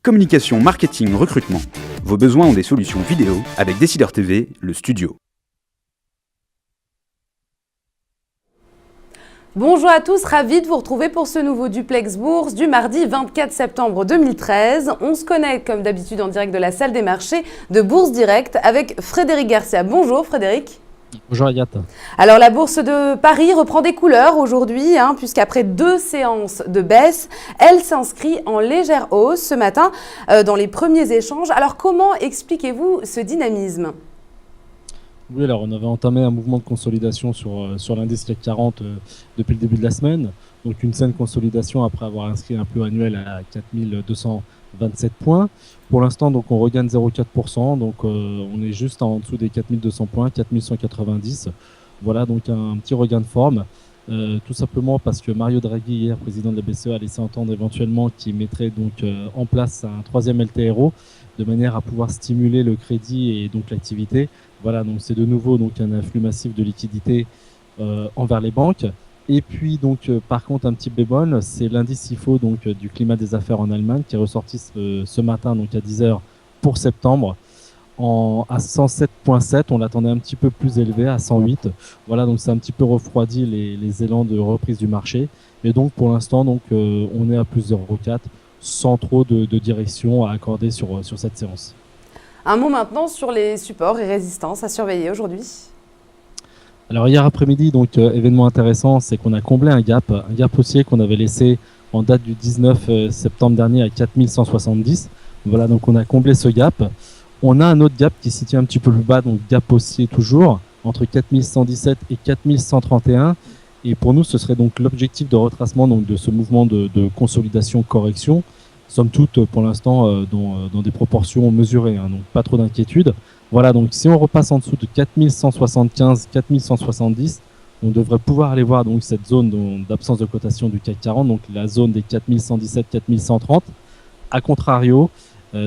Communication, marketing, recrutement. Vos besoins ont des solutions vidéo avec Décideur TV, le studio. Bonjour à tous, ravi de vous retrouver pour ce nouveau Duplex Bourse du mardi 24 septembre 2013. On se connecte comme d'habitude en direct de la salle des marchés de Bourse Direct avec Frédéric Garcia. Bonjour Frédéric. Bonjour Agathe. Alors la bourse de Paris reprend des couleurs aujourd'hui, puisqu'après 2 séances de baisse, elle s'inscrit en légère hausse ce matin dans les premiers échanges. Alors comment expliquez-vous ce dynamisme ? Oui, alors on avait entamé un mouvement de consolidation sur l'indice CAC 40 depuis le début de la semaine. Donc une saine consolidation après avoir inscrit un plus annuel à 4227 points. Pour l'instant, donc on regagne 0,4%, donc on est juste en dessous des 4200 points, 4190. Voilà donc un petit regain de forme, tout simplement parce que Mario Draghi, hier président de la BCE, a laissé entendre éventuellement qu'il mettrait donc en place un troisième LTRO de manière à pouvoir stimuler le crédit et donc l'activité. Voilà, donc c'est de nouveau donc un afflux massif de liquidités envers les banques. Et puis donc par contre un petit bémol, c'est l'indice IFO donc du climat des affaires en Allemagne qui est ressorti ce matin donc à 10h pour septembre à 107,7. On l'attendait un petit peu plus élevé à 108. Voilà, donc c'est un petit peu refroidi les élans de reprise du marché. Et donc pour l'instant donc on est à plus 0,4 sans trop de direction à accorder sur cette séance. Un mot maintenant sur les supports et résistances à surveiller aujourd'hui. Alors hier après-midi, donc événement intéressant, c'est qu'on a comblé un gap haussier qu'on avait laissé en date du 19 septembre dernier à 4170. Voilà, donc on a comblé ce gap. On a un autre gap qui se situe un petit peu plus bas, donc gap haussier toujours, entre 4117 et 4131. Et pour nous, ce serait donc l'objectif de retracement donc de ce mouvement de consolidation-correction. Somme toute, pour l'instant, dans des proportions mesurées, donc pas trop d'inquiétude. Voilà, donc si on repasse en dessous de 4175, 4170, on devrait pouvoir aller voir donc cette zone d'absence de cotation du CAC 40, donc la zone des 4117, 4130. A contrario,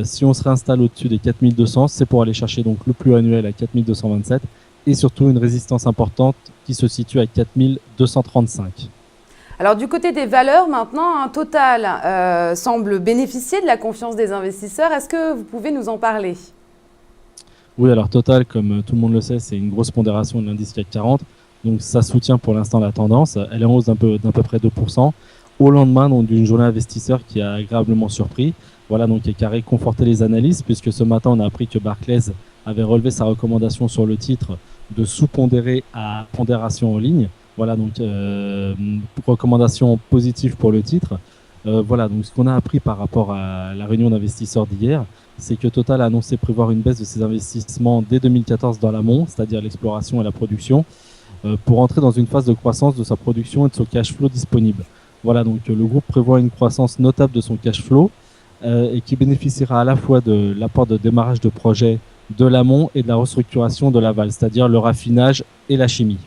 si on se réinstalle au-dessus des 4200, c'est pour aller chercher donc le plus annuel à 4227 et surtout une résistance importante qui se situe à 4235. Alors du côté des valeurs maintenant, Total semble bénéficier de la confiance des investisseurs. Est-ce que vous pouvez nous en parler ? Oui, alors Total, comme tout le monde le sait, c'est une grosse pondération de l'indice CAC 40. Donc ça soutient pour l'instant la tendance. Elle est en hausse d'à peu près 2%. Au lendemain donc, d'une journée investisseur qui a agréablement surpris. Voilà, donc qui a réconforté les analystes, puisque ce matin, on a appris que Barclays avait relevé sa recommandation sur le titre de sous-pondéré à pondération en ligne. Voilà, donc recommandation positive pour le titre. Voilà, donc ce qu'on a appris par rapport à la réunion d'investisseurs d'hier, c'est que Total a annoncé prévoir une baisse de ses investissements dès 2014 dans l'amont, c'est-à-dire l'exploration et la production, pour entrer dans une phase de croissance de sa production et de son cash flow disponible. Voilà, donc le groupe prévoit une croissance notable de son cash flow et qui bénéficiera à la fois de l'apport de démarrage de projets de l'amont et de la restructuration de l'aval, c'est-à-dire le raffinage et la chimie.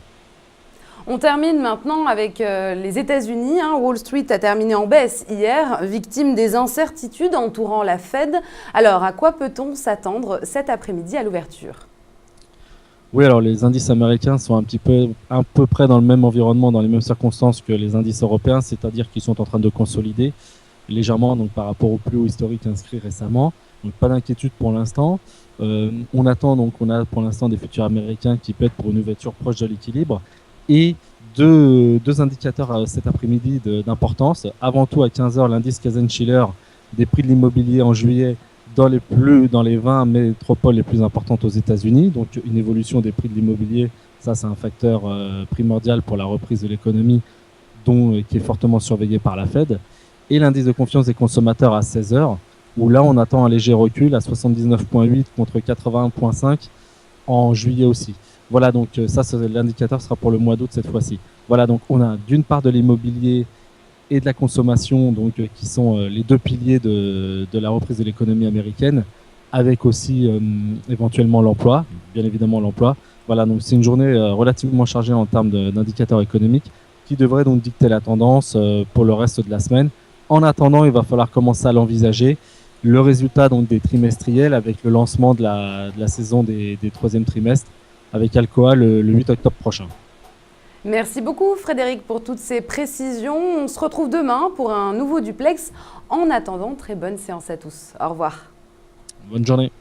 On termine maintenant avec les États-Unis. Wall Street a terminé en baisse hier, victime des incertitudes entourant la Fed. Alors, à quoi peut-on s'attendre cet après-midi à l'ouverture ? Oui, alors les indices américains sont à peu près dans le même environnement, dans les mêmes circonstances que les indices européens, c'est-à-dire qu'ils sont en train de consolider légèrement donc, par rapport au plus haut historique inscrit récemment. Donc pas d'inquiétude pour l'instant. On a pour l'instant des futurs américains qui plaident pour une ouverture proche de l'équilibre. Et deux indicateurs cet après-midi d'importance. Avant tout, à 15h, l'indice Case-Shiller des prix de l'immobilier en juillet dans les 20 métropoles les plus importantes aux États-Unis. Donc, une évolution des prix de l'immobilier, ça, c'est un facteur primordial pour la reprise de l'économie, qui est fortement surveillé par la Fed. Et l'indice de confiance des consommateurs à 16h, où là, on attend un léger recul à 79,8 contre 81,5 en juillet aussi. Voilà, donc ça, l'indicateur sera pour le mois d'août cette fois-ci. Voilà, donc on a d'une part de l'immobilier et de la consommation, donc qui sont les deux piliers de la reprise de l'économie américaine, avec aussi éventuellement l'emploi, bien évidemment l'emploi. Voilà, donc c'est une journée relativement chargée en termes d'indicateurs économiques qui devrait donc dicter la tendance pour le reste de la semaine. En attendant, il va falloir commencer à l'envisager. Le résultat donc des trimestriels avec le lancement de la saison des troisièmes trimestres avec Alcoa le 8 octobre prochain. Merci beaucoup Frédéric pour toutes ces précisions. On se retrouve demain pour un nouveau duplex En attendant, très bonne séance à tous. Au revoir. Bonne journée.